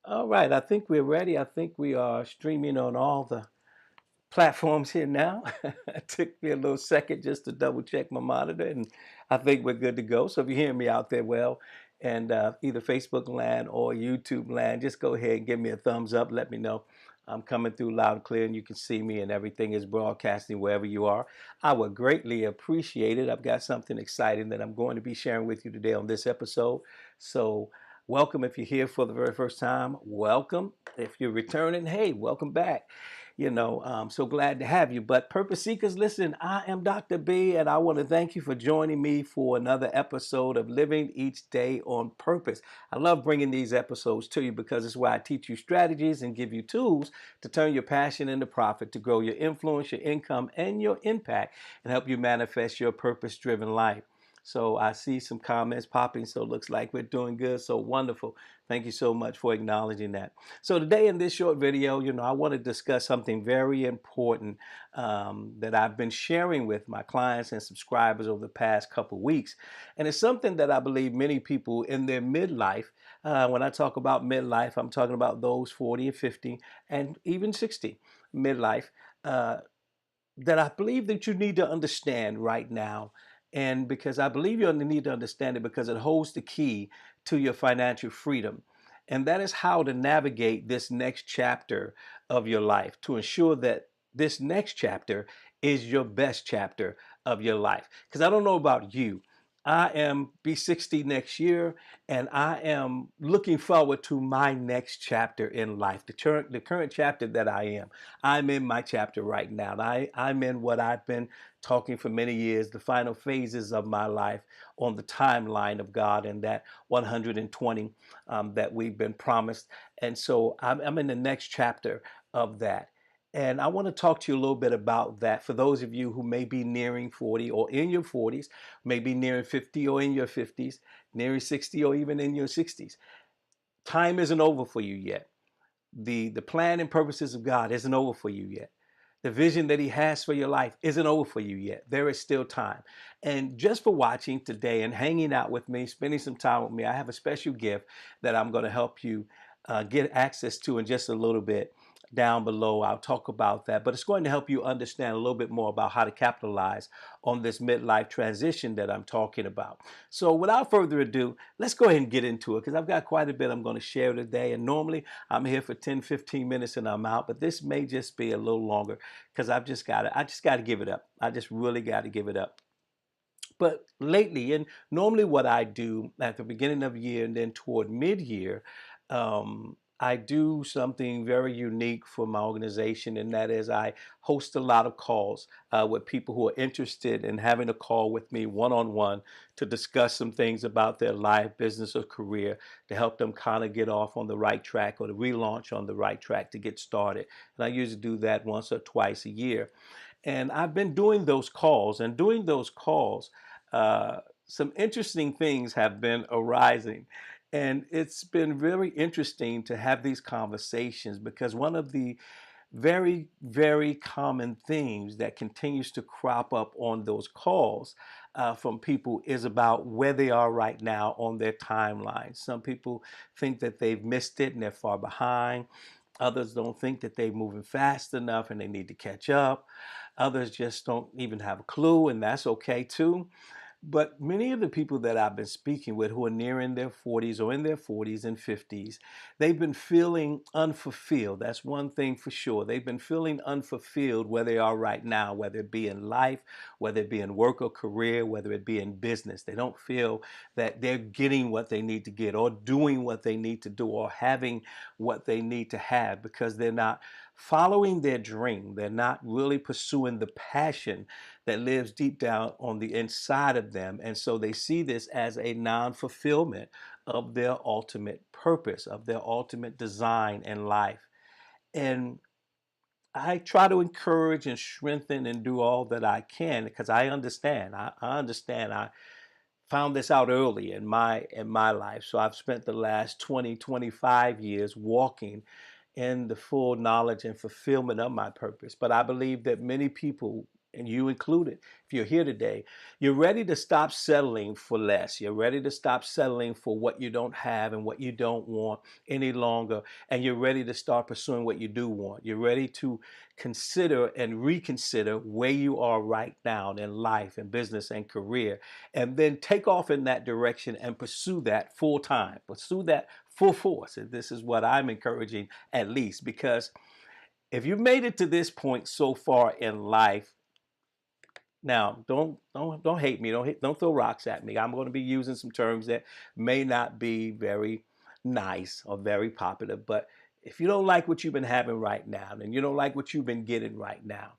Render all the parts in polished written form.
All right, I think we're ready. I think we are streaming on all the platforms here now. It took me a little second just to double check my monitor, and I think we're good to go. So if you hear me out there well, and either Facebook land or YouTube land, just go ahead and give me a thumbs up. Let me know I'm coming through loud and clear, and you can see me, and everything is broadcasting wherever you are. I would greatly appreciate it. I've got something exciting that I'm going to be sharing with you today on this episode. So welcome if you're here for the very first time. Welcome. If you're returning, hey, welcome back. I'm so glad to have you. But Purpose Seekers, listen, I am Dr. B, and I want to thank you for joining me for another episode of Living Each Day on Purpose. I love bringing these episodes to you because it's where I teach you strategies and give you tools to turn your passion into profit, to grow your influence, your income, and your impact, and help you manifest your purpose-driven life. So I see some comments popping, so it looks like we're doing good. So wonderful. Thank you so much for acknowledging that. So today in this short video, I want to discuss something very important that I've been sharing with my clients and subscribers over the past couple weeks. And it's something that I believe many people in their midlife, when I talk about midlife, I'm talking about those 40 and 50 and even 60 midlife, uh, that I believe that you need to understand right now. And because I believe you need to understand it because it holds the key to your financial freedom. And that is how to navigate this next chapter of your life to ensure that this next chapter is your best chapter of your life. Because I don't know about you. I am be 60 next year, and I am looking forward to my next chapter in life, the current chapter that I am. I'm in my chapter right now. I'm in what I've been talking for many years, the final phases of my life on the timeline of God and that 120 that we've been promised. And so I'm in the next chapter of that. And I want to talk to you a little bit about that for those of you who may be nearing 40 or in your 40s, maybe nearing 50 or in your 50s, nearing 60 or even in your 60s. Time isn't over for you yet. The plan and purposes of God isn't over for you yet. The vision that he has for your life isn't over for you yet. There is still time. And just for watching today and hanging out with me, spending some time with me, I have a special gift that I'm going to help you get access to in just a little bit down below. I'll talk about that, but it's going to help you understand a little bit more about how to capitalize on this midlife transition that I'm talking about. So without further ado, let's go ahead and get into it because I've got quite a bit I'm going to share today. And normally I'm here for 10, 15 minutes and I'm out, but this may just be a little longer because I just got to give it up. I just really got to give it up. But lately, and normally what I do at the beginning of the year and then toward mid-year, I do something very unique for my organization, and that is I host a lot of calls with people who are interested in having a call with me one-on-one to discuss some things about their life, business, or career to help them kind of get off on the right track or to relaunch on the right track to get started. And I usually do that once or twice a year. And I've been doing those calls, and doing those calls, some interesting things have been arising. And it's been very interesting to have these conversations because one of the very, very common themes that continues to crop up on those calls from people is about where they are right now on their timeline. Some people think that they've missed it and they're far behind. Others don't think that they're moving fast enough and they need to catch up. Others just don't even have a clue, and that's okay too. But many of the people that I've been speaking with who are nearing their 40s or in their 40s and 50s, they've been feeling unfulfilled. That's one thing for sure. They've been feeling unfulfilled where they are right now, whether it be in life, whether it be in work or career, whether it be in business. They don't feel that they're getting what they need to get or doing what they need to do or having what they need to have because they're not following their dream. They're not really pursuing the passion that lives deep down on the inside of them. And so they see this as a non-fulfillment of their ultimate purpose, of their ultimate design in life. And I try to encourage and strengthen and do all that I can because I understand. I understand. I found this out early in my life. So I've spent the last 20, 25 years walking in the full knowledge and fulfillment of my purpose. But I believe that many people and you included, if you're here today, you're ready to stop settling for less. You're ready to stop settling for what you don't have and what you don't want any longer. And you're ready to start pursuing what you do want. You're ready to consider and reconsider where you are right now in life and business and career, and then take off in that direction and pursue that full time, pursue that full force. And this is what I'm encouraging, at least, because if you made it to this point so far in life, now don't hate me, don't throw rocks at me. I'm going to be using some terms that may not be very nice or very popular, but if you don't like what you've been having right now, and you don't like what you've been getting right now,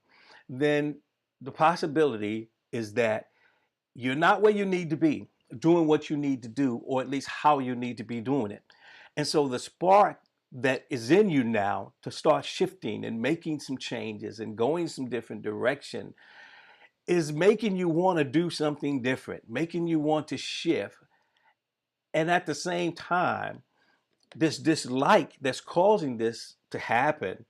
then the possibility is that you're not where you need to be, doing what you need to do, or at least how you need to be doing it. And so the spark that is in you now to start shifting and making some changes and going some different direction is making you want to do something different, making you want to shift. And at the same time, this dislike that's causing this to happen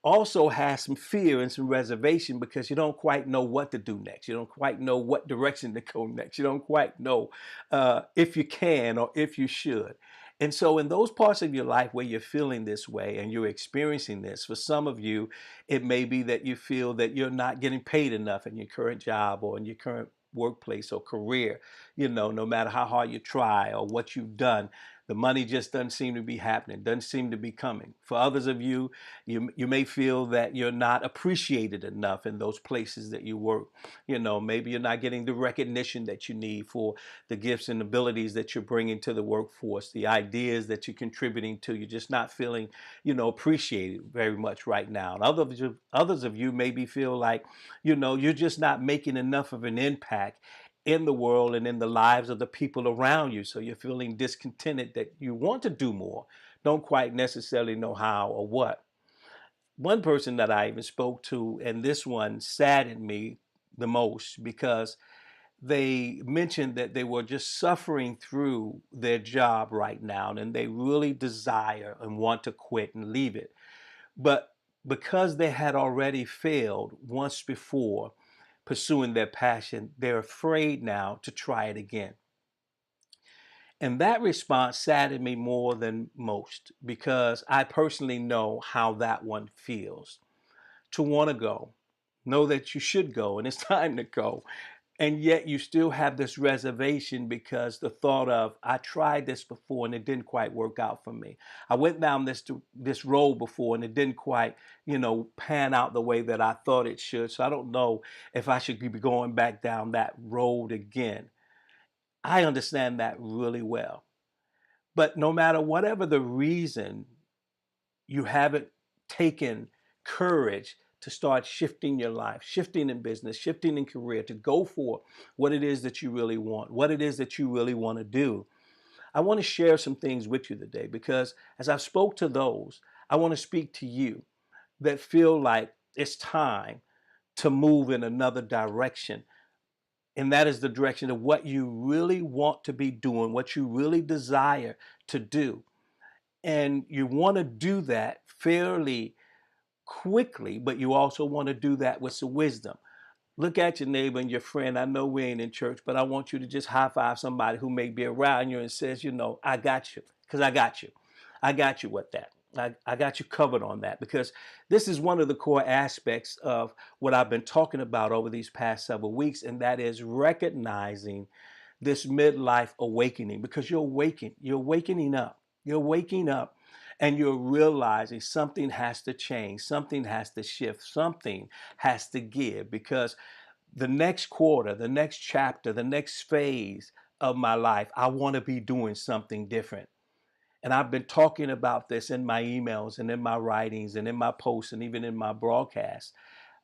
also has some fear and some reservation, because you don't quite know what to do next. You don't quite know what direction to go next. You don't quite know if you can or if you should. And so in those parts of your life where you're feeling this way and you're experiencing this, for some of you, it may be that you feel that you're not getting paid enough in your current job or in your current workplace or career. No matter how hard you try or what you've done, the money just doesn't seem to be happening, doesn't seem to be coming. For others of you, you may feel that you're not appreciated enough in those places that you work. Maybe you're not getting the recognition that you need for the gifts and abilities that you're bringing to the workforce, the ideas that you're contributing to. You're just not feeling, appreciated very much right now. And others of you maybe feel like, you're just not making enough of an impact in the world and in the lives of the people around you. So you're feeling discontented, that you want to do more, don't quite necessarily know how or what. One person that I even spoke to, and this one saddened me the most, because they mentioned that they were just suffering through their job right now, and they really desire and want to quit and leave it. But because they had already failed once before pursuing their passion, they're afraid now to try it again. And that response saddened me more than most, because I personally know how that one feels. To want to go, know that you should go and it's time to go. And yet you still have this reservation, because the thought of, I tried this before and it didn't quite work out for me. I went down this road before and it didn't quite, pan out the way that I thought it should. So I don't know if I should be going back down that road again. I understand that really well. But no matter whatever the reason, you haven't taken courage to start shifting your life, shifting in business, shifting in career, to go for what it is that you really want, what it is that you really want to do. I want to share some things with you today, because as I've spoke to those, I want to speak to you that feel like it's time to move in another direction. And that is the direction of what you really want to be doing, what you really desire to do. And you want to do that fairly quickly, but you also want to do that with some wisdom. Look at your neighbor and your friend. I know we ain't in church, but I want you to just high five somebody who may be around you and says, I got you, because I got you. I got you with that. I got you covered on that, because this is one of the core aspects of what I've been talking about over these past several weeks, and that is recognizing this midlife awakening, because you're waking up, and you're realizing something has to change, something has to shift, something has to give, because the next quarter, the next chapter, the next phase of my life, I want to be doing something different. And I've been talking about this in my emails and in my writings and in my posts and even in my broadcasts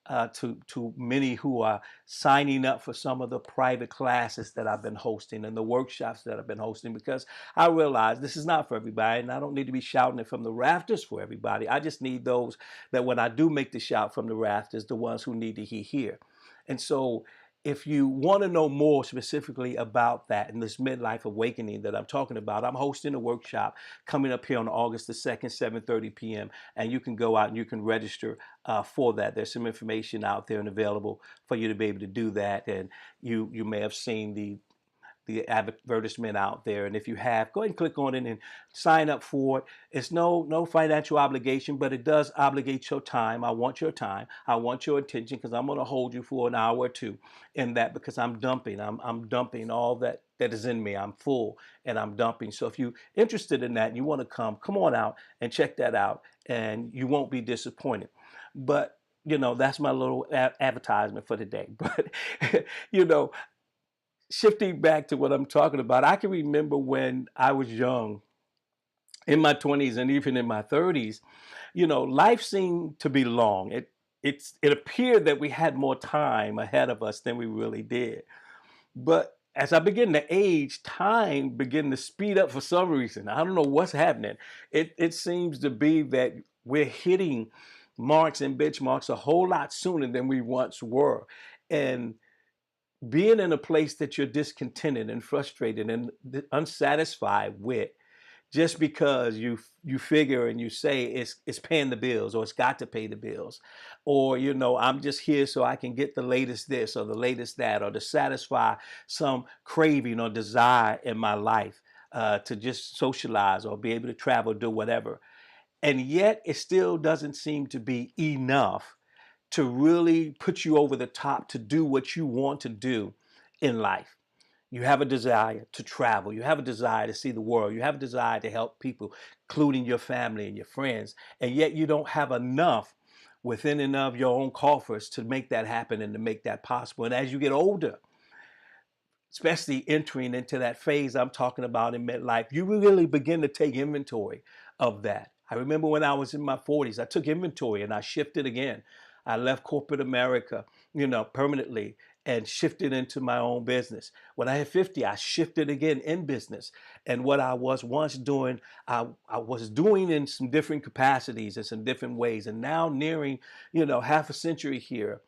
to many who are signing up for some of the private classes that I've been hosting and the workshops that I've been hosting, because I realize this is not for everybody, and I don't need to be shouting it from the rafters for everybody. I just need those that when I do make the shout from the rafters, the ones who need to hear. And so if you want to know more specifically about that and this midlife awakening that I'm talking about, I'm hosting a workshop coming up here on August the 2nd, 7:30 p.m. And you can go out and you can register for that. There's some information out there and available for you to be able to do that. And you may have seen the advertisement out there, and if you have, go ahead and click on it and sign up for it. It's no financial obligation, but it does obligate your time. I want your time, I want your attention, because I'm going to hold you for an hour or two in that, because I'm dumping all that is in me. I'm full and I'm dumping. So if you're interested in that and you want to come on out and check that out, and you won't be disappointed. But that's my little advertisement for today. But you know shifting back to what I'm talking about, I can remember when I was young, in my 20s and even in my 30s, life seemed to be long. It appeared that we had more time ahead of us than we really did. But as I begin to age, time began to speed up for some reason. I don't know what's happening. It seems to be that we're hitting marks and benchmarks a whole lot sooner than we once were. And being in a place that you're discontented and frustrated and unsatisfied with, just because you figure and you say it's paying the bills, or it's got to pay the bills, or I'm just here so I can get the latest this or the latest that, or to satisfy some craving or desire in my life, to just socialize or be able to travel, do whatever. And yet it still doesn't seem to be enough to really put you over the top to do what you want to do in life. You have a desire to travel. You have a desire to see the world. You have a desire to help people, including your family and your friends. And yet you don't have enough within and of your own coffers to make that happen and to make that possible. And as you get older, especially entering into that phase I'm talking about in midlife, you really begin to take inventory of that. I remember when I was in my 40s, I took inventory and I shifted again. I left corporate America, permanently, and shifted into my own business. When I hit 50, I shifted again in business. And what I was once doing, I was doing in some different capacities and some different ways. And now nearing, half a century here,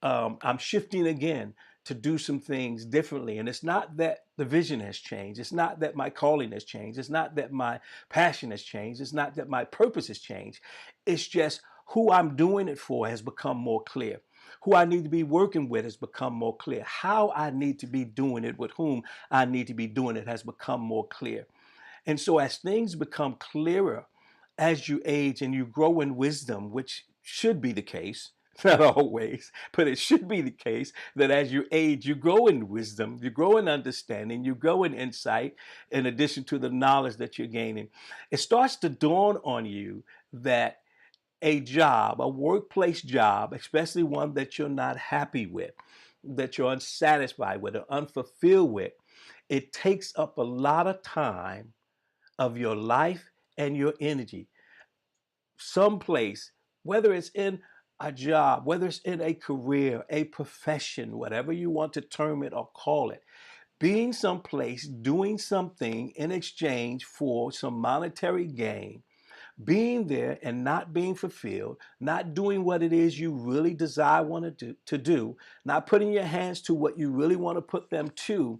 I'm shifting again to do some things differently. And it's not that the vision has changed. It's not that my calling has changed. It's not that my passion has changed. It's not that my purpose has changed. It's just who I'm doing it for has become more clear. Who I need to be working with has become more clear. How I need to be doing it, with whom I need to be doing it, has become more clear. And so as things become clearer as you age and you grow in wisdom, which should be the case, not always, but it should be the case that as you age, you grow in wisdom, you grow in understanding, you grow in insight, in addition to the knowledge that you're gaining. It starts to dawn on you that a job, a workplace job, especially one that you're not happy with, that you're unsatisfied with or unfulfilled with, it takes up a lot of time of your life and your energy. Someplace, whether it's in a job, whether it's in a career, a profession, whatever you want to term it or call it, being someplace, doing something in exchange for some monetary gain, being there and not being fulfilled, not doing what it is you really desire to do, not putting your hands to what you really want to put them to,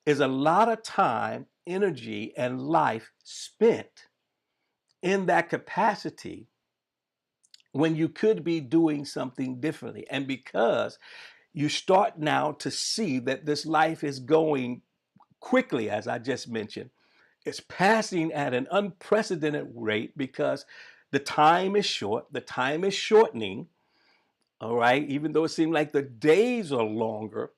is a lot of time, energy, and life spent in that capacity when you could be doing something differently. And because you start now to see that this life is going quickly, as I just mentioned, it's passing at an unprecedented rate because the time is short, the time is shortening. All right, even though it seems like the days are longer,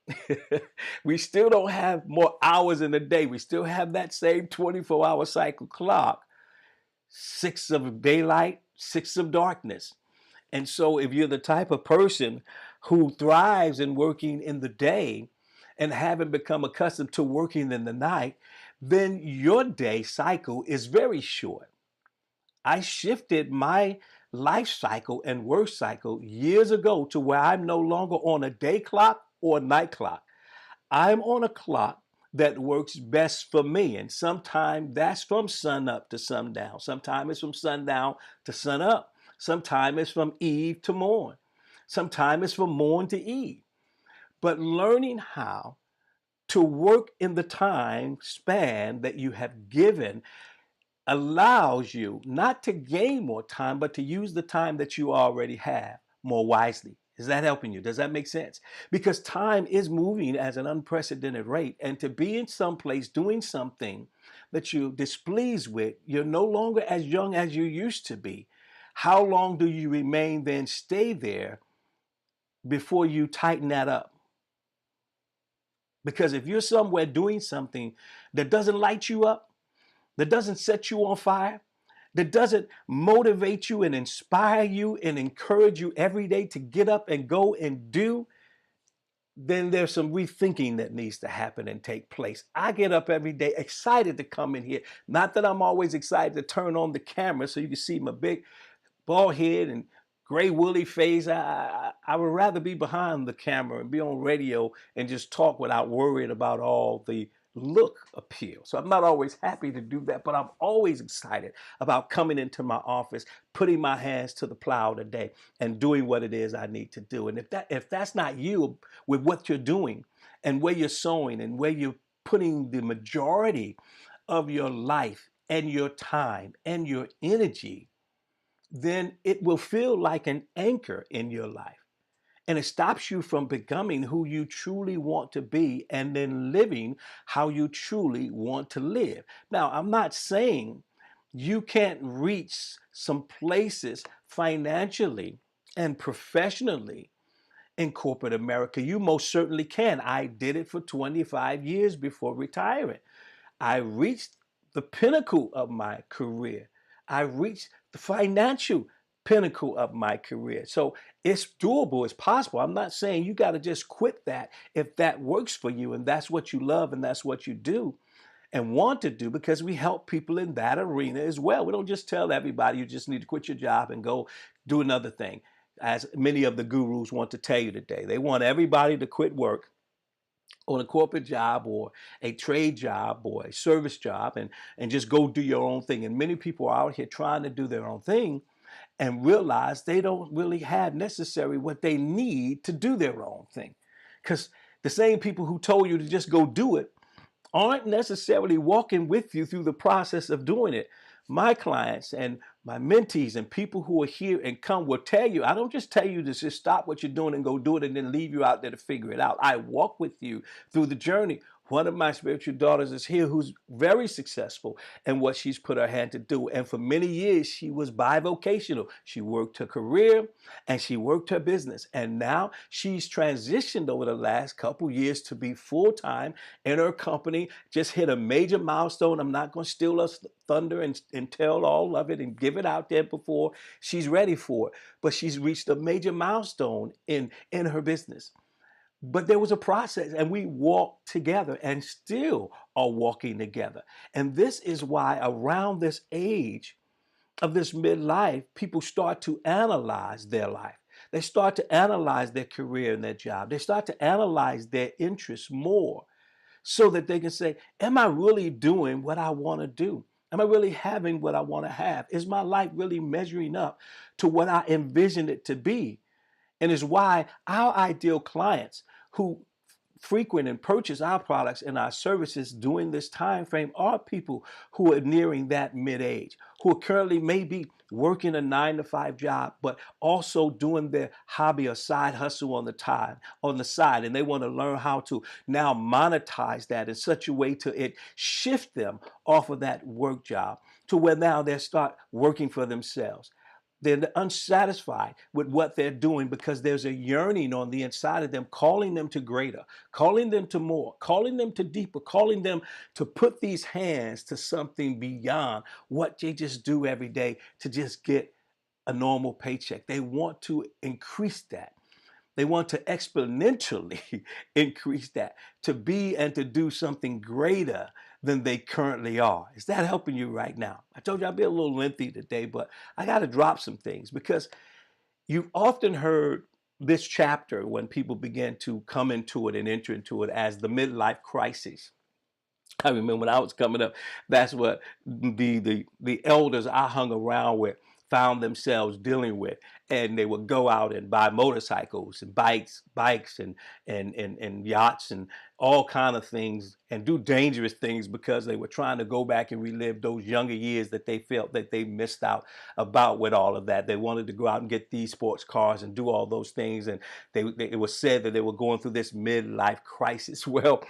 we still don't have more hours in the day. We still have that same 24-hour cycle clock, 6 of daylight, 6 of darkness. And so if you're the type of person who thrives in working in the day and haven't become accustomed to working in the night, then your day cycle is very short. I shifted my life cycle and work cycle years ago to where I'm no longer on a day clock or a night clock. I'm on a clock that works best for me. And sometimes that's from sun up to sundown. Sometimes it's from sundown to sun up. Sometimes it's from eve to morn. Sometimes it's from morn to eve. but learning how to work in the time span that you have given allows you not to gain more time, but to use the time that you already have more wisely. Is that helping you? Does that make sense? Because time is moving at an unprecedented rate, and to be in some place doing something that you're displeased with, you're no longer as young as you used to be. How long do you remain then stay there before you tighten that up? Because if you're somewhere doing something that doesn't light you up, that doesn't set you on fire, that doesn't motivate you and inspire you and encourage you every day to get up and go and do, then there's some rethinking that needs to happen and take place. I get up every day excited to come in here. Not that I'm always excited to turn on the camera so you can see my big bald head and gray woolly face. I would rather be behind the camera and be on radio and just talk without worrying about all the look appeal. So I'm not always happy to do that, but I'm always excited about coming into my office, putting my hands to the plow today and doing what it is I need to do. And if that's not you with what you're doing and where you're sowing and where you're putting the majority of your life and your time and your energy, then it will feel like an anchor in your life. And it stops you from becoming who you truly want to be and then living how you truly want to live. Now, I'm not saying you can't reach some places financially and professionally in corporate America. You most certainly can. I did it for 25 years before retiring. I reached the pinnacle of my career. I reached the financial pinnacle of my career. So it's doable, it's possible. I'm not saying you got to just quit that if that works for you and that's what you love and that's what you do and want to do, because we help people in that arena as well. We don't just tell everybody you just need to quit your job and go do another thing, as many of the gurus want to tell you today. They want everybody to quit work on a corporate job or a trade job or a service job and just go do your own thing. And many people are out here trying to do their own thing and realize they don't really have necessarily what they need to do their own thing. Because the same people who told you to just go do it aren't necessarily walking with you through the process of doing it. My clients and my mentees and people who are here and come will tell you, I don't just tell you to just stop what you're doing and go do it and then leave you out there to figure it out. I walk with you through the journey. One of my spiritual daughters is here who's very successful in what she's put her hand to do. And for many years, she was bivocational. She worked her career and she worked her business. And now she's transitioned over the last couple years to be full-time in her company, just hit a major milestone. I'm not going to steal her thunder and tell all of it and give it out there before she's ready for it. But she's reached a major milestone in her business. But there was a process and we walked together and still are walking together. And this is why around this age of this midlife, people start to analyze their life. They start to analyze their career and their job. They start to analyze their interests more so that they can say, am I really doing what I want to do? Am I really having what I want to have? Is my life really measuring up to what I envisioned it to be? And is why our ideal clients who frequent and purchase our products and our services during this time frame are people who are nearing that mid-age, who are currently maybe working a 9-to-5 job, but also doing their hobby or side hustle on the side, and they want to learn how to now monetize that in such a way to it shift them off of that work job to where now they start working for themselves. They're unsatisfied with what they're doing because there's a yearning on the inside of them, calling them to greater, calling them to more, calling them to deeper, calling them to put these hands to something beyond what they just do every day to just get a normal paycheck. They want to increase that. They want to exponentially increase that, to be and to do something greater than they currently are. Is that helping you right now? I told you I'd be a little lengthy today, but I got to drop some things because you've often heard this chapter when people begin to come into it and enter into it as the midlife crisis. I remember when I was coming up, that's what the elders I hung around with found themselves dealing with. and they would go out and buy motorcycles and bikes and yachts and all kind of things and do dangerous things because they were trying to go back and relive those younger years that they felt that they missed out about with all of that. They wanted to go out and get these sports cars and do all those things, and it was said that they were going through this midlife crisis. Well,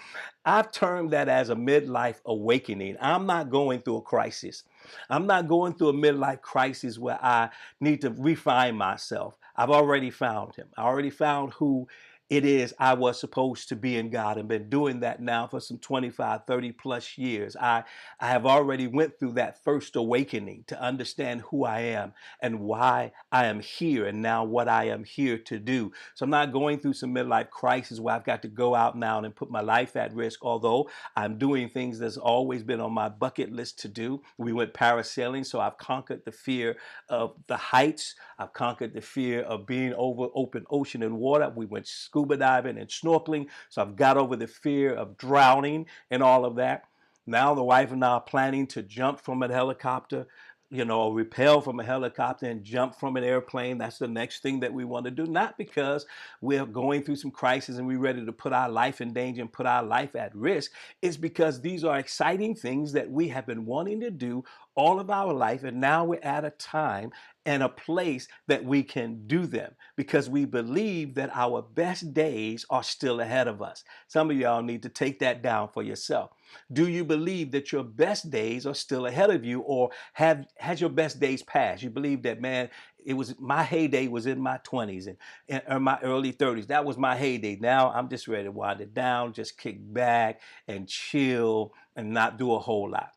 I've termed that as a midlife awakening. I'm not going through a crisis. I'm not going through a midlife crisis where I need to refine myself. I've already found him. I already found who it is I was supposed to be in God, and been doing that now for some 25, 30 plus years. I have already went through that first awakening to understand who I am and why I am here, and now what I am here to do. So I'm not going through some midlife crisis where I've got to go out now and put my life at risk, although I'm doing things that's always been on my bucket list to do. We went parasailing, so I've conquered the fear of the heights. I've conquered the fear of being over open ocean and water. We went scuba diving and snorkeling, so I've got over the fear of drowning and all of that. Now the wife and I are planning to jump from a helicopter, or rappel from a helicopter and jump from an airplane. That's the next thing that we want to do, not because we're going through some crisis and we're ready to put our life in danger and put our life at risk. It's because these are exciting things that we have been wanting to do all of our life, and now we're at a time and a place that we can do them because we believe that our best days are still ahead of us. Some of y'all need to take that down for yourself. Do you believe that your best days are still ahead of you, or has your best days passed? You believe that, man, it was my heyday was in my 20s and my early 30s. That was my heyday. Now I'm just ready to wind it down, just kick back and chill and not do a whole lot.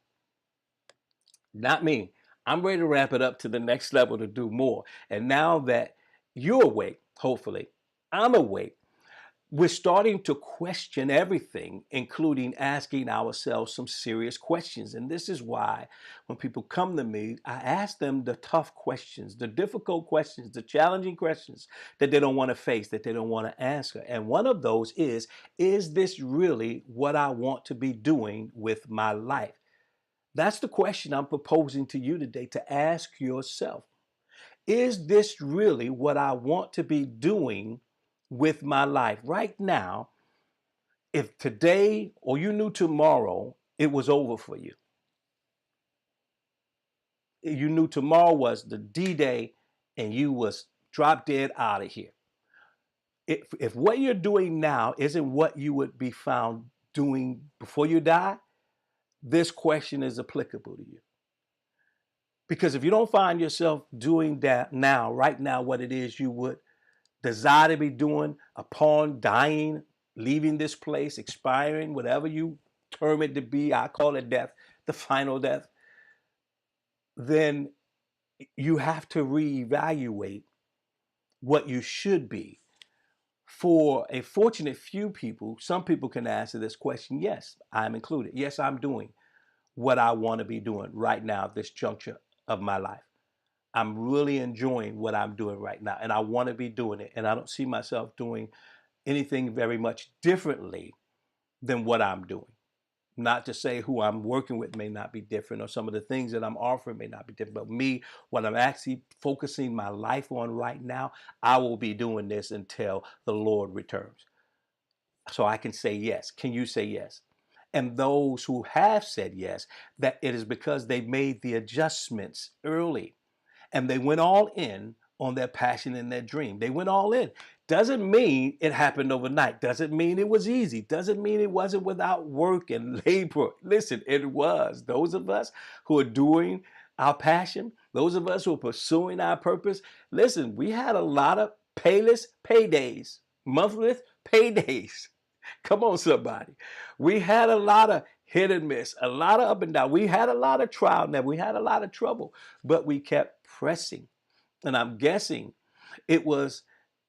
Not me. I'm ready to wrap it up to the next level to do more. And now that you're awake, hopefully, I'm awake, we're starting to question everything, including asking ourselves some serious questions. And this is why when people come to me, I ask them the tough questions, the difficult questions, the challenging questions that they don't want to face, that they don't want to answer. And one of those is this really what I want to be doing with my life? That's the question I'm proposing to you today to ask yourself. Is this really what I want to be doing with my life right now? If today or you knew tomorrow it was over for you, you knew tomorrow was the D-Day and you was drop dead out of here. If what you're doing now isn't what you would be found doing before you die, this question is applicable to you. Because if you don't find yourself doing that now, right now, what it is you would desire to be doing upon dying, leaving this place, expiring, whatever you term it to be, I call it death, the final death, then you have to reevaluate what you should be. For a fortunate few people, some people can answer this question, yes, I'm included. Yes, I'm doing what I want to be doing right now at this juncture of my life. I'm really enjoying what I'm doing right now, and I want to be doing it. And I don't see myself doing anything very much differently than what I'm doing. Not to say who I'm working with may not be different, or some of the things that I'm offering may not be different, but me, what I'm actually focusing my life on right now, I will be doing this until the Lord returns. So I can say yes. Can you say yes? And those who have said yes, that it is because they made the adjustments early and they went all in on their passion and their dream. They went all in. Doesn't mean it happened overnight. Doesn't mean it was easy. Doesn't mean it wasn't without work and labor. Listen, it was. Those of us who are doing our passion, those of us who are pursuing our purpose, listen, we had a lot of payless paydays, monthless paydays. Come on, somebody. We had a lot of hit and miss, a lot of up and down. We had a lot of trial now. We had a lot of trouble, but we kept pressing. And I'm guessing it was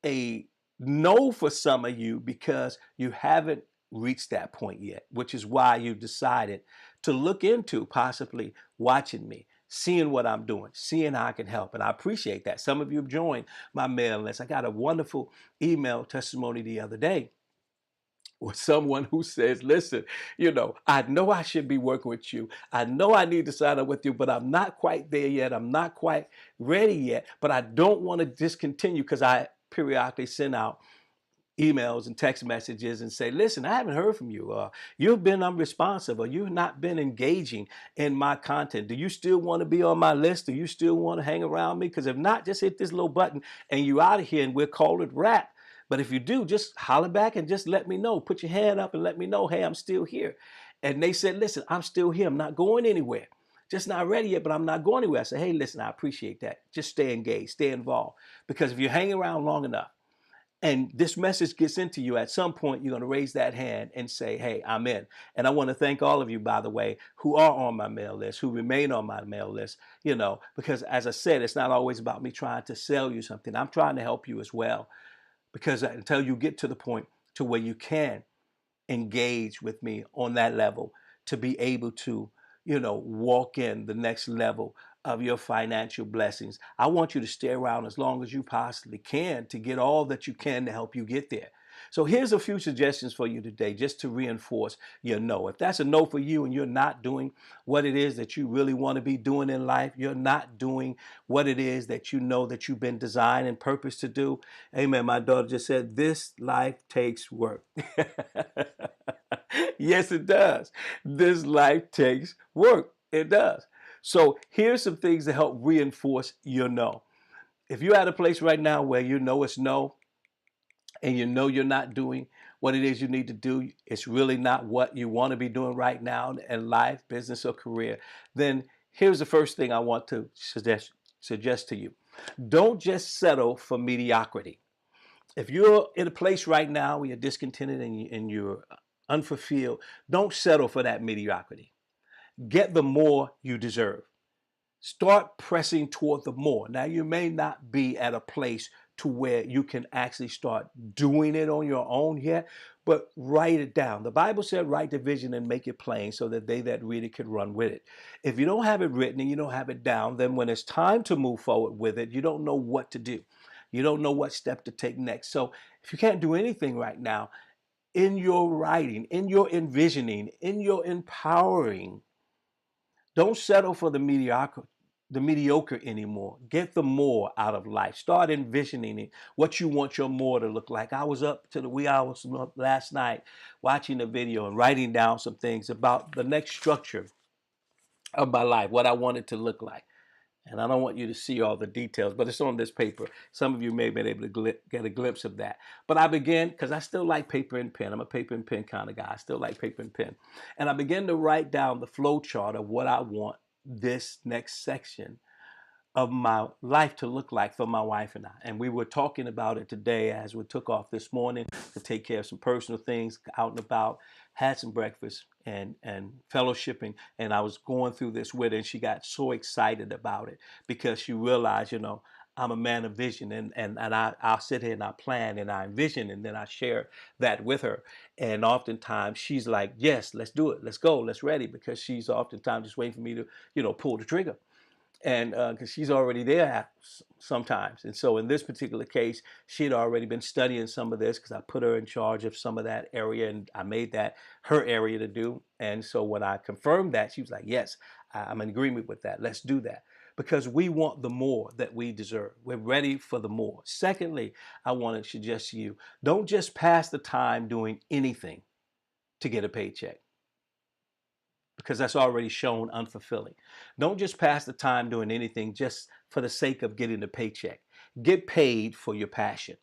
a no for some of you because you haven't reached that point yet, which is why you decided to look into possibly watching me, seeing what I'm doing, seeing how I can help. And I appreciate that. Some of you have joined my mail list. I got a wonderful email testimony the other day or someone who says, listen, I know I should be working with you. I know I need to sign up with you, but I'm not quite there yet. I'm not quite ready yet, but I don't want to discontinue, because I periodically send out emails and text messages and say, listen, I haven't heard from you. You've been unresponsive, or you've not been engaging in my content. Do you still want to be on my list? Do you still want to hang around me? Because if not, just hit this little button and you out of here, and we'll call it wrap. But if you do, just holler back and just let me know. Put your hand up and let me know, hey, I'm still here. And they said, listen, I'm still here. I'm not going anywhere. Just not ready yet, but I'm not going anywhere. I said, hey, listen, I appreciate that. Just stay engaged, stay involved. Because if you hang around long enough and this message gets into you, at some point, you're going to raise that hand and say, hey, I'm in. And I want to thank all of you, by the way, who are on my mail list, who remain on my mail list, because as I said, it's not always about me trying to sell you something. I'm trying to help you as well. Because until you get to the point to where you can engage with me on that level, to be able to, walk in the next level of your financial blessings, I want you to stay around as long as you possibly can to get all that you can to help you get there. So here's a few suggestions for you today, just to reinforce your no. If that's a no for you and you're not doing what it is that you really want to be doing in life, you're not doing what it is that you know that you've been designed and purposed to do. Amen. My daughter just said, this life takes work. Yes, it does. This life takes work. It does. So here's some things to help reinforce your no. If you're at a place right now where you know it's no, and you know you're not doing what it is you need to do, it's really not what you want to be doing right now in life, business, or career, then here's the first thing I want to suggest to you. Don't just settle for mediocrity. If you're in a place right now where you're discontented and you're unfulfilled, don't settle for that mediocrity. Get the more you deserve. Start pressing toward the more. Now, you may not be at a place to where you can actually start doing it on your own yet, but write it down. The Bible said, write the vision and make it plain so that they that read it can run with it. If you don't have it written and you don't have it down, then when it's time to move forward with it, you don't know what to do. You don't know what step to take next. So if you can't do anything right now, in your writing, in your envisioning, in your empowering, don't settle for the mediocre anymore. Get the more out of life. Start envisioning it, what you want your more to look like. I was up to the wee hours last night watching a video and writing down some things about the next structure of my life, what I want it to look like. And I don't want you to see all the details, but it's on this paper. Some of you may have been able to get a glimpse of that. But I began, because I still like paper and pen. I'm a paper and pen kind of guy. I still like paper and pen. And I began to write down the flow chart of what I want this next section of my life to look like for my wife and I. And we were talking about it today as we took off this morning to take care of some personal things, out and about, had some breakfast and fellowshipping. And I was going through this with her, and she got so excited about it because she realized, I'm a man of vision, and I'll sit here and I plan and I envision, and then I share that with her. And oftentimes she's like, yes, let's do it. Let's go. Let's ready, because she's oftentimes just waiting for me to, pull the trigger. And because she's already there sometimes. And so in this particular case, she had already been studying some of this because I put her in charge of some of that area, and I made that her area to do. And so when I confirmed that, she was like, yes, I'm in agreement with that. Let's do that. Because we want the more that we deserve. We're ready for the more. Secondly, I want to suggest to you, don't just pass the time doing anything to get a paycheck, because that's already shown unfulfilling. Don't just pass the time doing anything just for the sake of getting a paycheck. Get paid for your passion.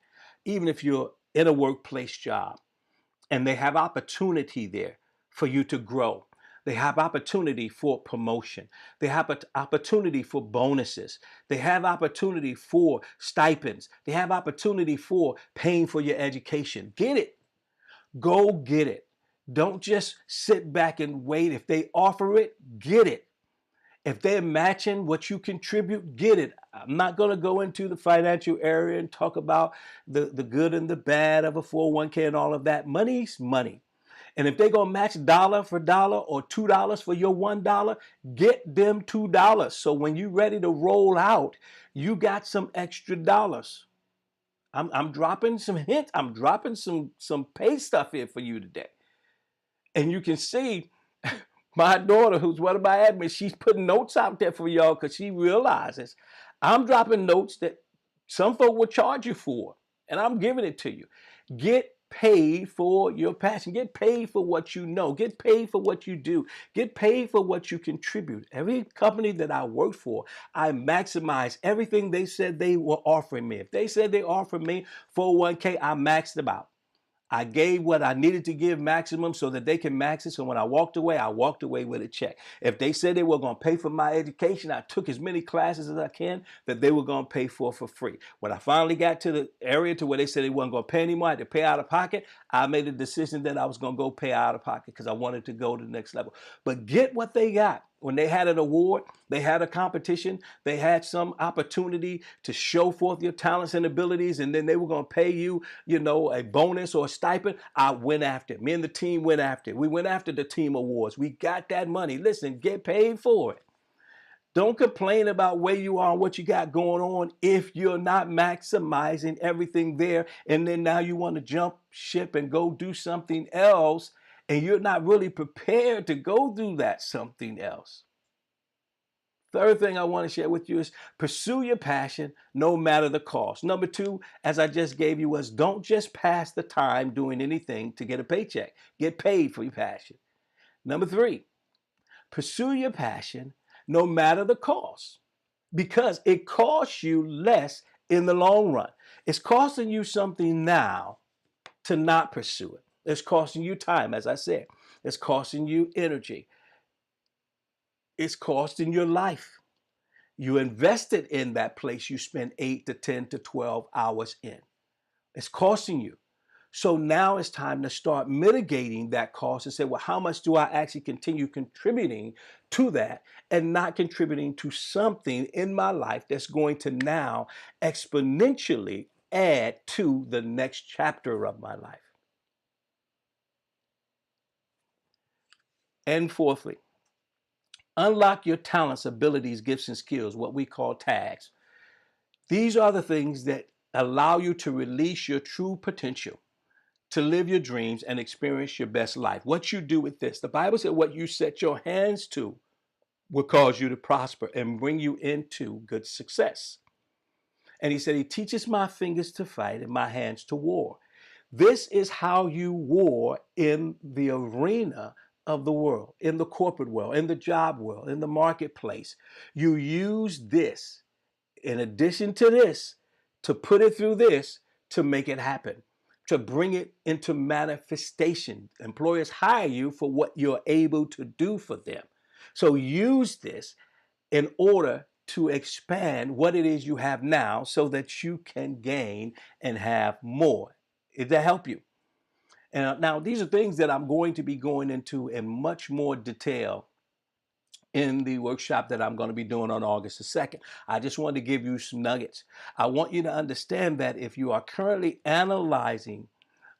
Even if you're in a workplace job and they have opportunity there for you to grow, they have opportunity for promotion, they have opportunity for bonuses, they have opportunity for stipends, they have opportunity for paying for your education. Get it. Go get it. Don't just sit back and wait. If they offer it, get it. If they're matching what you contribute, get it. I'm not going to go into the financial area and talk about the good and the bad of a 401k and all of that. Money's money. And if they're going to match dollar for dollar or $2 for your $1, get them $2. So when you're ready to roll out, you got some extra dollars. I'm dropping some hints. I'm dropping some pay stuff here for you today. And you can see my daughter, who's one of my admins, she's putting notes out there for y'all because she realizes I'm dropping notes that some folk will charge you for, and I'm giving it to you. Get paid for your passion. Get paid for what you know. Get paid for what you do. Get paid for what you contribute. Every company that I worked for, I maximized everything they said they were offering me. If they said they offered me 401k, I maxed them out. I gave what I needed to give maximum so that they can max it. So when I walked away with a check. If they said they were going to pay for my education, I took as many classes as I can that they were going to pay for free. When I finally got to the area to where they said they weren't going to pay anymore, I had to pay out of pocket, I made a decision that I was going to go pay out of pocket because I wanted to go to the next level. But get what they got. When they had an award, they had a competition, they had some opportunity to show forth your talents and abilities, and then they were going to pay you, a bonus or a stipend. I went after it. Me and the team went after it. We went after the team awards. We got that money. Listen, get paid for it. Don't complain about where you are and what you got going on if you're not maximizing everything there. And then now you want to jump ship and go do something else, and you're not really prepared to go do that something else. Third thing I want to share with you is pursue your passion no matter the cost. Number two, as I just gave you, was don't just pass the time doing anything to get a paycheck. Get paid for your passion. Number three, pursue your passion no matter the cost, because it costs you less in the long run. It's costing you something now to not pursue it. It's costing you time, as I said. It's costing you energy. It's costing your life. You invested in that place you spent 8 to 10 to 12 hours in. It's costing you. So now it's time to start mitigating that cost and say, well, how much do I actually continue contributing to that and not contributing to something in my life that's going to now exponentially add to the next chapter of my life? And fourthly, unlock your talents, abilities, gifts, and skills, what we call tags. These are the things that allow you to release your true potential, to live your dreams and experience your best life. What you do with this, the Bible said what you set your hands to will cause you to prosper and bring you into good success. And he said, he teaches my fingers to fight and my hands to war. This is how you war in the arena of the world, in the corporate world, in the job world, in the marketplace. You use this in addition to this, to put it through this, to make it happen, to bring it into manifestation. Employers hire you for what you're able to do for them. So use this in order to expand what it is you have now so that you can gain and have more. Did that help you? And now these are things that I'm going to be going into in much more detail in the workshop that I'm going to be doing on August the 2nd. I just wanted to give you some nuggets. I want you to understand that if you are currently analyzing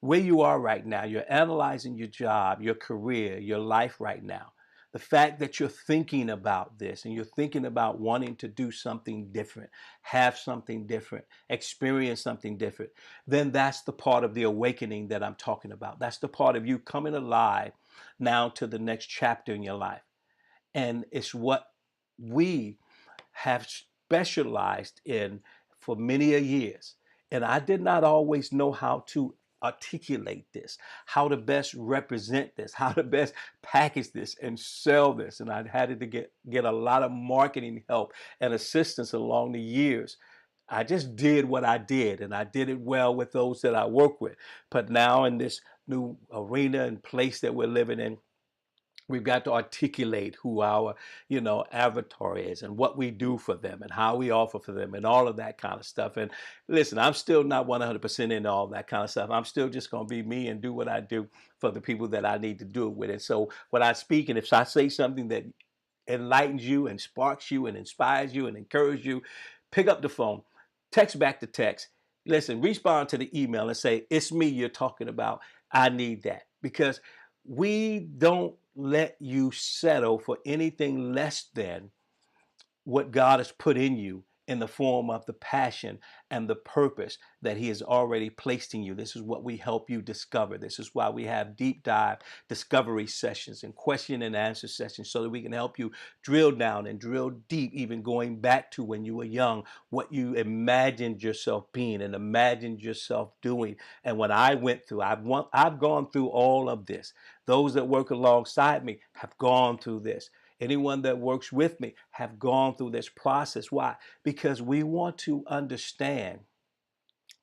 where you are right now, you're analyzing your job, your career, your life right now, the fact that you're thinking about this and you're thinking about wanting to do something different, have something different, experience something different, then that's the part of the awakening that I'm talking about. That's the part of you coming alive now to the next chapter in your life. And it's what we have specialized in for many a years. And I did not always know how to articulate this, how to best represent this, how to best package this and sell this. And I had to get a lot of marketing help and assistance along the years. I just did what I did, and I did it well with those that I work with. But now in this new arena and place that we're living in, we've got to articulate who our, avatar is and what we do for them and how we offer for them and all of that kind of stuff. And listen, I'm still not 100% into all that kind of stuff. I'm still just going to be me and do what I do for the people that I need to do it with. And so when I speak, and if I say something that enlightens you and sparks you and inspires you and encourages you, pick up the phone, text back the text. Listen, respond to the email and say, it's me you're talking about. I need that. Because we don't let you settle for anything less than what God has put in you in the form of the passion and the purpose that he has already placed in you. This is what we help you discover. This is why we have deep dive discovery sessions and question and answer sessions, so that we can help you drill down and drill deep, even going back to when you were young, what you imagined yourself being and imagined yourself doing. And when I went through, I've gone through all of this. Those that work alongside me have gone through this. Anyone that works with me have gone through this process. Why? Because we want to understand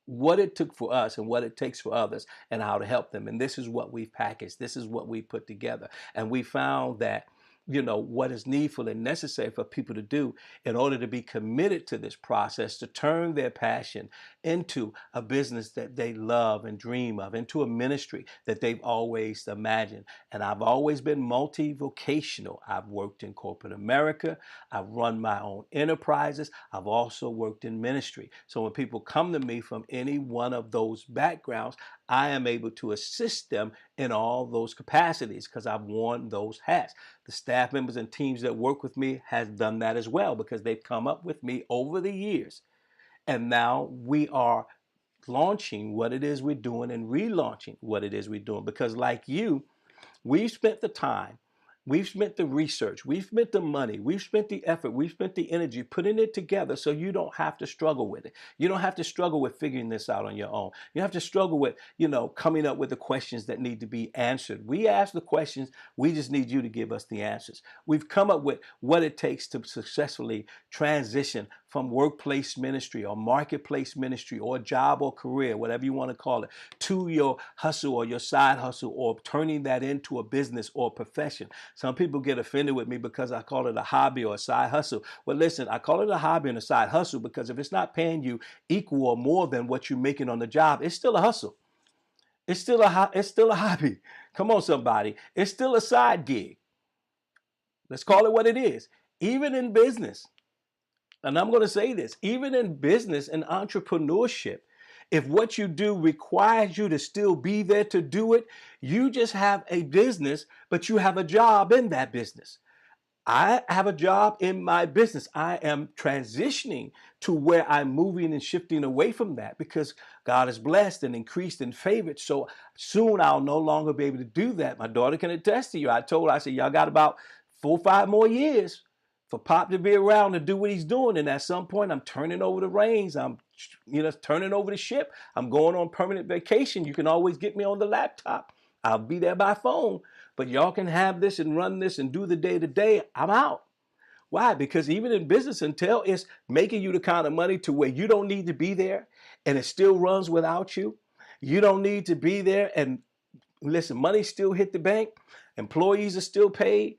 what it took for us and what it takes for others and how to help them. And this is what we've packaged. This is what we put together. And we found that, what is needful and necessary for people to do in order to be committed to this process, to turn their passion into a business that they love and dream of, into a ministry that they've always imagined. And I've always been multi-vocational. I've worked in corporate America. I've run my own enterprises. I've also worked in ministry. So when people come to me from any one of those backgrounds, I am able to assist them in all those capacities because I've worn those hats. The staff members and teams that work with me has done that as well, because they've come up with me over the years. And now we are launching what it is we're doing and relaunching what it is we're doing. Because like you, we've spent the time, we've spent the research, we've spent the money, we've spent the effort, we've spent the energy putting it together so you don't have to struggle with it. You don't have to struggle with figuring this out on your own. You have to struggle with, coming up with the questions that need to be answered. We ask the questions, we just need you to give us the answers. We've come up with what it takes to successfully transition from workplace ministry or marketplace ministry or job or career, whatever you want to call it, to your hustle or your side hustle, or turning that into a business or profession. Some people get offended with me because I call it a hobby or a side hustle. Well, listen, I call it a hobby and a side hustle because if it's not paying you equal or more than what you're making on the job, it's still a hustle. It's still a hobby. Come on, somebody. It's still a side gig. Let's call it what it is. Even in business, and I'm going to say this, even in business and entrepreneurship, if what you do requires you to still be there to do it, you just have a business, but you have a job in that business. I have a job in my business. I am transitioning to where I'm moving and shifting away from that because God is blessed and increased and favored. So soon I'll no longer be able to do that. My daughter can attest to you. I told her, I said, y'all got about 4 or 5 more years for Pop to be around to do what he's doing. And at some point, I'm turning over the reins. I'm, turning over the ship. I'm going on permanent vacation. You can always get me on the laptop. I'll be there by phone. But y'all can have this and run this and do the day-to-day. I'm out. Why? Because even in business, until it's making you the kind of money to where you don't need to be there and it still runs without you, you don't need to be there. And listen, money still hit the bank. Employees are still paid.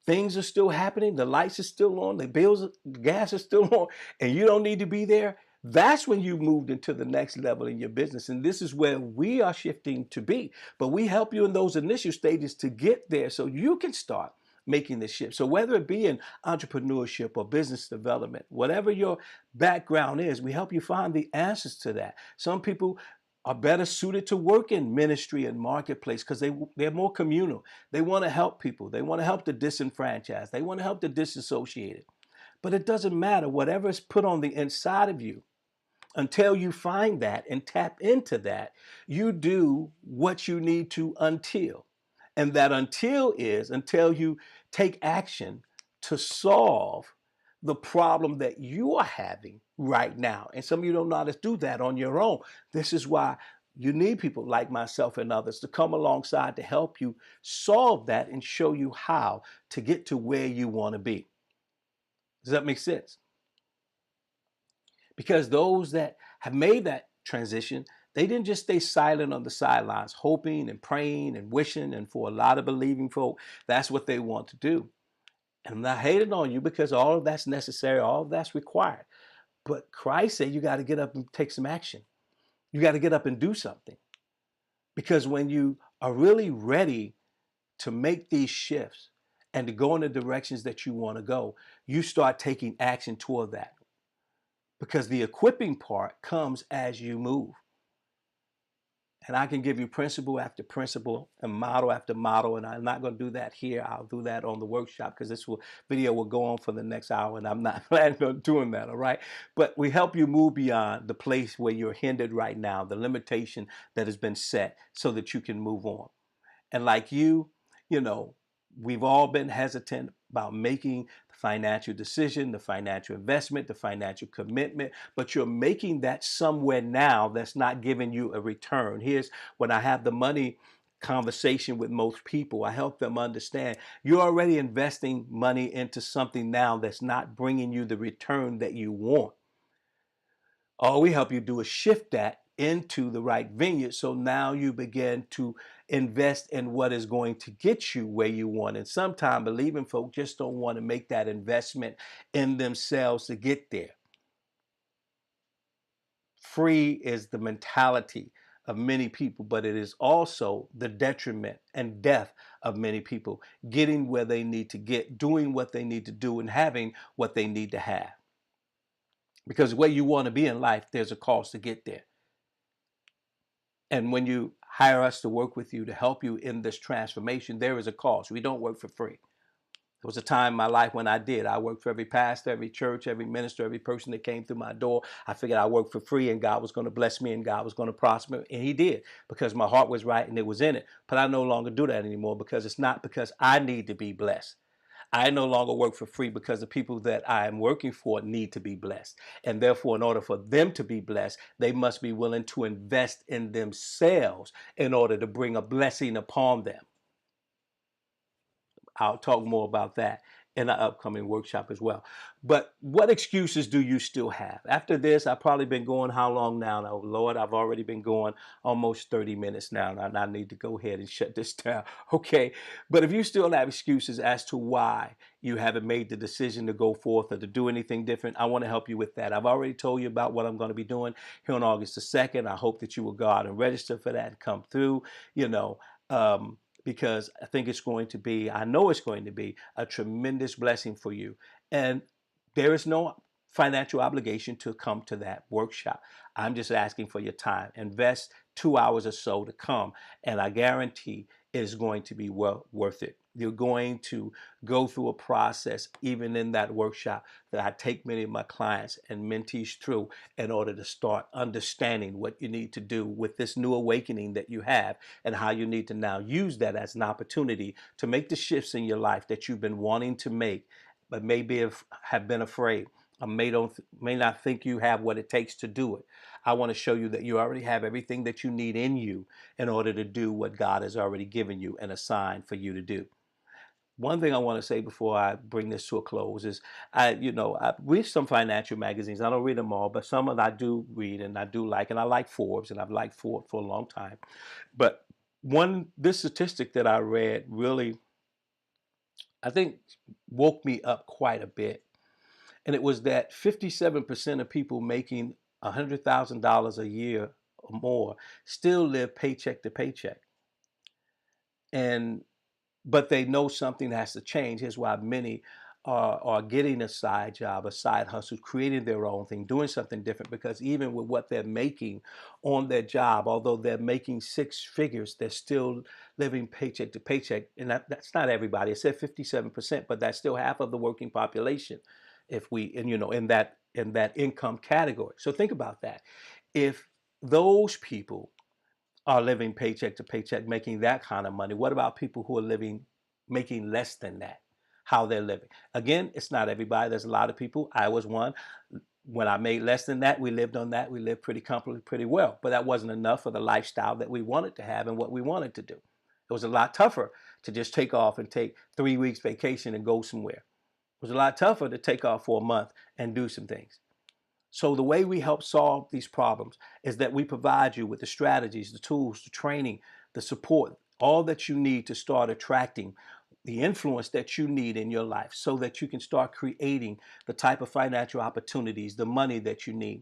Things are still happening. The lights are still on. The bills, the gas is still on, and you don't need to be there. That's when you moved into the next level in your business. And this is where we are shifting to be. But we help you in those initial stages to get there so you can start making the shift. So whether it be in entrepreneurship or business development, whatever your background is, we help you find the answers to that. Some people are better suited to work in ministry and marketplace because they're more communal. They want to help people. They want to help the disenfranchised. They want to help the disassociated. But it doesn't matter. Whatever is put on the inside of you, until you find that and tap into that, you do what you need to until. And that until is until you take action to solve the problem that you are having right now. And some of you don't know how to do that on your own. This is why you need people like myself and others to come alongside to help you solve that and show you how to get to where you want to be. Does that make sense? Because those that have made that transition, they didn't just stay silent on the sidelines, hoping and praying and wishing, and for a lot of believing folk, that's what they want to do. And I'm not hating on you because all of that's necessary, all of that's required. But Christ said you got to get up and take some action. You got to get up and do something. Because when you are really ready to make these shifts and to go in the directions that you want to go, you start taking action toward that. Because the equipping part comes as you move. And I can give you principle after principle and model after model. And I'm not going to do that here. I'll do that on the workshop because video will go on for the next hour. And I'm not planning on doing that. All right. But we help you move beyond the place where you're hindered right now, the limitation that has been set so that you can move on. And like you know, we've all been hesitant about making the financial decision, the financial investment, the financial commitment, but you're making that somewhere now that's not giving you a return. Here's when I have the money conversation with most people, I help them understand you're already investing money into something now that's not bringing you the return that you want. All we help you do is shift that into the right vineyard. So now you begin to invest in what is going to get you where you want. And sometimes believing folk just don't want to make that investment in themselves to get there. Free is the mentality of many people, but it is also the detriment and death of many people getting where they need to get, doing what they need to do, and having what they need to have. Because where you want to be in life, there's a cost to get there. And when you hire us to work with you to help you in this transformation, there is a cost. We don't work for free. There was a time in my life when I did. I worked for every pastor, every church, every minister, every person that came through my door. I figured I worked for free and God was going to bless me and God was going to prosper. And he did because my heart was right and it was in it. But I no longer do that anymore because it's not because I need to be blessed. I no longer work for free because the people that I am working for need to be blessed. And therefore, in order for them to be blessed, they must be willing to invest in themselves in order to bring a blessing upon them. I'll talk more about that in our upcoming workshop as well. But what excuses do you still have? After this, I've probably been going how long now? Oh, Lord, I've already been going almost 30 minutes now, and I need to go ahead and shut this down. Okay. But if you still have excuses as to why you haven't made the decision to go forth or to do anything different, I want to help you with that. I've already told you about what I'm going to be doing here on August the 2nd. I hope that you will go out and register for that and come through, because I think it's going to be, I know it's going to be a tremendous blessing for you. And there is no financial obligation to come to that workshop. I'm just asking for your time. Invest 2 hours or so to come, and I guarantee it is going to be worth it. You're going to go through a process, even in that workshop, that I take many of my clients and mentees through in order to start understanding what you need to do with this new awakening that you have and how you need to now use that as an opportunity to make the shifts in your life that you've been wanting to make, but maybe have been afraid or may not think you have what it takes to do it. I want to show you that you already have everything that you need in you in order to do what God has already given you and assigned for you to do. One thing I want to say before I bring this to a close is I read some financial magazines. I don't read them all, but some of them I do read and I do like, and I like Forbes, and I've liked Forbes for a long time. But this statistic that I read really, I think, woke me up quite a bit. And it was that 57% of people making $100,000 a year or more still live paycheck to paycheck. But they know something has to change. Here's why many are getting a side job, a side hustle, creating their own thing, doing something different, because even with what they're making on their job, although they're making six figures, they're still living paycheck to paycheck. And that's not everybody. I said 57%, but that's still half of the working population in that income category. So think about that. If those people are living paycheck to paycheck, making that kind of money, what about people who are making less than that? How they're living? Again, it's not everybody. There's a lot of people. I was one. When I made less than that, we lived on that. We lived pretty comfortably, pretty well. But that wasn't enough for the lifestyle that we wanted to have and what we wanted to do. It was a lot tougher to just take off and take 3 weeks vacation and go somewhere. It was a lot tougher to take off for a month and do some things. So the way we help solve these problems is that we provide you with the strategies, the tools, the training, the support, all that you need to start attracting the influence that you need in your life so that you can start creating the type of financial opportunities, the money that you need,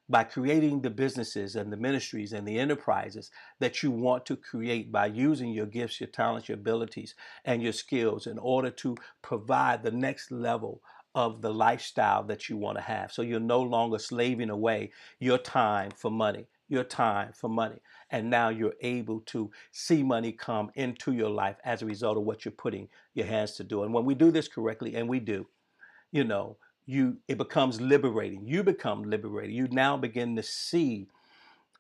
by creating the businesses and the ministries and the enterprises that you want to create by using your gifts, your talents, your abilities, and your skills in order to provide the next level of the lifestyle that you want to have. So you're no longer slaving away your time for money, your time for money. And now you're able to see money come into your life as a result of what you're putting your hands to do. And when we do this correctly, and we do, you know, it becomes liberating. You become liberated. You now begin to see,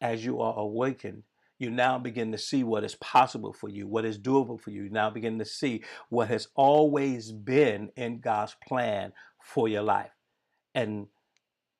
as you are awakened, you now begin to see what is possible for you, what is doable for you. You now begin to see what has always been in God's plan for your life. And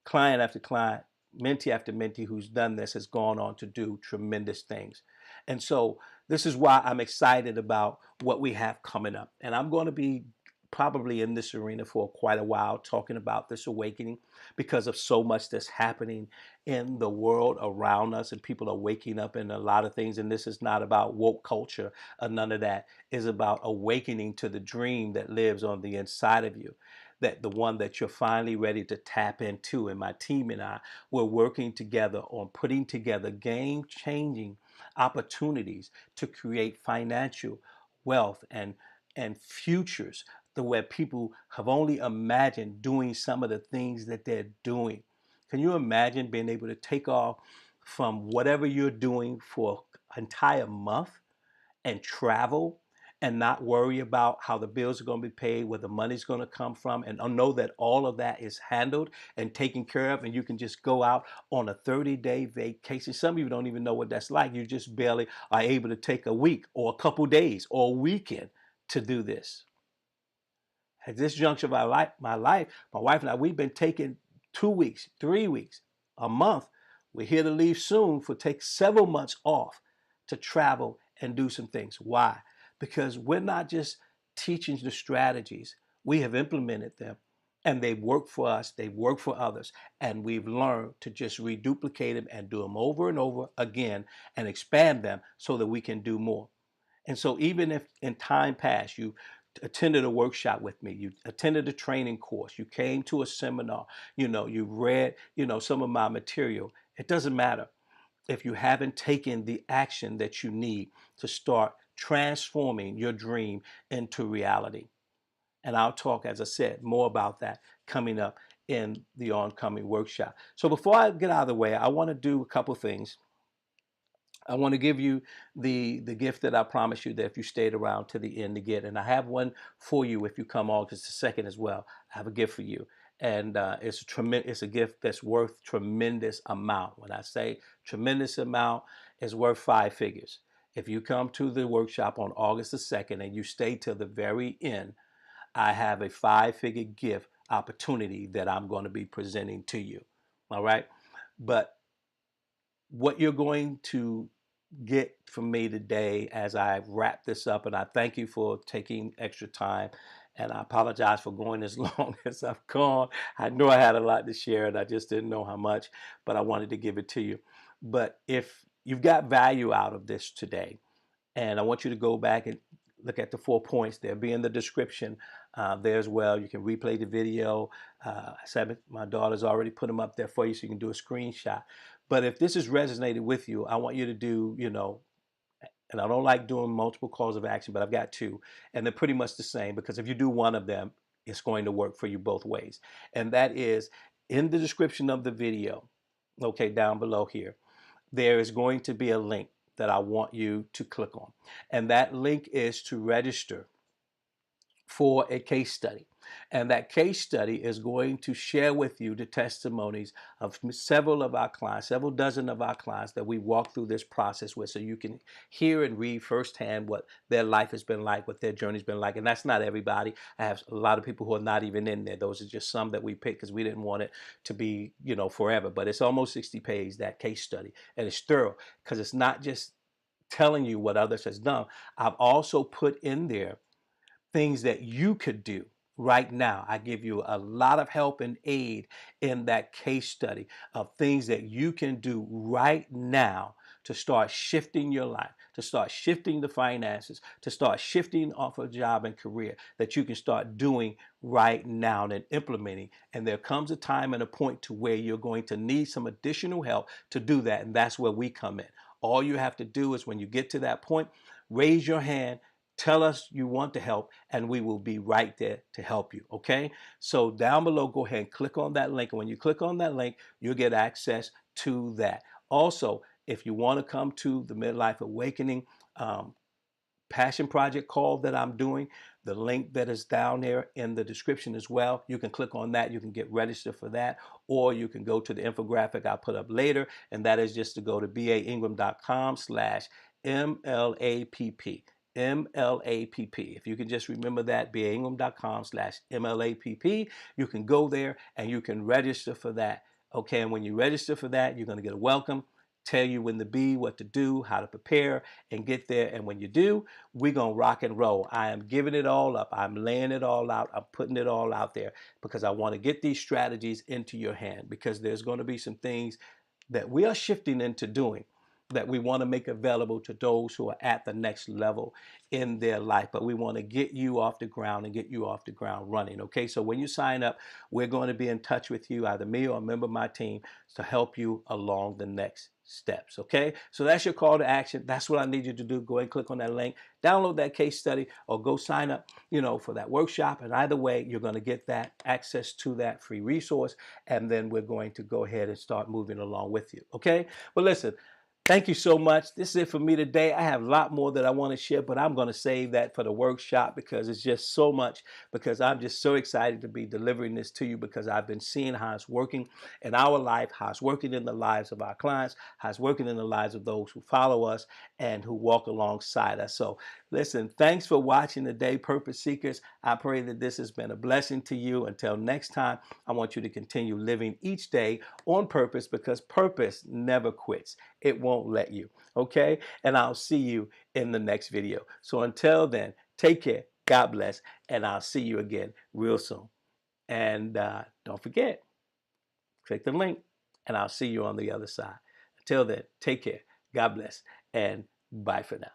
client after client, mentee after mentee who's done this has gone on to do tremendous things. And so this is why I'm excited about what we have coming up. And I'm going to be probably in this arena for quite a while talking about this awakening because of so much that's happening in the world around us, and people are waking up in a lot of things. And this is not about woke culture or none of that. It's about awakening to the dream that lives on the inside of you, that the one that you're finally ready to tap into. And my team and I, we're working together on putting together game-changing opportunities to create financial wealth and futures the way people have only imagined doing some of the things that they're doing. Can you imagine being able to take off from whatever you're doing for an entire month and travel and not worry about how the bills are going to be paid, where the money's going to come from, and know that all of that is handled and taken care of, and you can just go out on a 30-day vacation. Some of you don't even know what that's like. You just barely are able to take a week or a couple days or a weekend to do this. At this juncture of my wife and I, we've been taking 2 weeks, 3 weeks, a month. We're here to leave soon for take several months off to travel and do some things. Why? Because we're not just teaching the strategies. We have implemented them, and they've worked for us. They've worked for others. And we've learned to just reduplicate them and do them over and over again and expand them so that we can do more. And so even if in time past you attended a workshop with me, you attended a training course, you came to a seminar, you read, some of my material, it doesn't matter if you haven't taken the action that you need to start transforming your dream into reality. And I'll talk, as I said, more about that coming up in the oncoming workshop. So before I get out of the way, I want to do a couple things. I want to give you the gift that I promised you that if you stayed around to the end to get. And I have one for you if you come August the 2nd as well. I have a gift for you. And it's a gift that's worth tremendous amount. When I say tremendous amount, it's worth 5 figures. If you come to the workshop on August the 2nd and you stay till the very end, I have a 5-figure gift opportunity that I'm going to be presenting to you. All right. But what you're going to get from me today as I wrap this up, and I thank you for taking extra time, and I apologize for going as long as I've gone. I know I had a lot to share and I just didn't know how much, but I wanted to give it to you. But if you've got value out of this today, and I want you to go back and look at the 4 points. They'll be in the description there as well. You can replay the video. My daughter's already put them up there for you so you can do a screenshot. But if this has resonated with you, I want you to do, and I don't like doing multiple calls of action, but I've got 2. And they're pretty much the same, because if you do one of them, it's going to work for you both ways. And that is in the description of the video, okay, down below here, there is going to be a link that I want you to click on. And that link is to register for a case study. And that case study is going to share with you the testimonies of several of our clients, several dozen of our clients that we walk through this process with, so you can hear and read firsthand what their life has been like, what their journey's been like. And that's not everybody. I have a lot of people who are not even in there. Those are just some that we picked because we didn't want it to be, forever. But it's almost 60 pages, that case study. And it's thorough because it's not just telling you what others has done. I've also put in there things that you could do right now. I give you a lot of help and aid in that case study of things that you can do right now to start shifting your life, to start shifting the finances, to start shifting off a job and career that you can start doing right now and implementing. And there comes a time and a point to where you're going to need some additional help to do that. And that's where we come in. All you have to do is, when you get to that point, raise your hand, tell us you want to help, and we will be right there to help you, okay? So down below, go ahead and click on that link. And when you click on that link, you'll get access to that. Also, if you want to come to the Midlife Awakening passion project call that I'm doing, the link that is down there in the description as well, you can click on that. You can get registered for that, or you can go to the infographic I'll put up later, and that is just to go to baingram.com/MLAPP. MLAPP. If you can just remember that, baingram.com/MLAPP, you can go there and you can register for that. Okay, and when you register for that, you're going to get a welcome, tell you when to be, what to do, how to prepare, and get there. And when you do, we're going to rock and roll. I am giving it all up. I'm laying it all out. I'm putting it all out there because I want to get these strategies into your hand, because there's going to be some things that we are shifting into doing that we want to make available to those who are at the next level in their life. But we want to get you off the ground and get you off the ground running. Okay, so when you sign up, we're going to be in touch with you, either me or a member of my team, to help you along the next steps. Okay, so that's your call to action. That's what I need you to do. Go ahead and click on that link, download that case study, or go sign up, for that workshop. And either way, you're going to get that access to that free resource, and then we're going to go ahead and start moving along with you. Okay, but listen, thank you so much. This is it for me today. I have a lot more that I want to share, but I'm going to save that for the workshop because it's just so much, because I'm just so excited to be delivering this to you, because I've been seeing how it's working in our life, how it's working in the lives of our clients, how it's working in the lives of those who follow us and who walk alongside us. So listen, thanks for watching today, Purpose Seekers. I pray that this has been a blessing to you. Until next time, I want you to continue living each day on purpose, because purpose never quits. It won't let you. Okay? And I'll see you in the next video. So until then, take care. God bless. And I'll see you again real soon. And don't forget, click the link, and I'll see you on the other side. Until then, take care. God bless. And bye for now.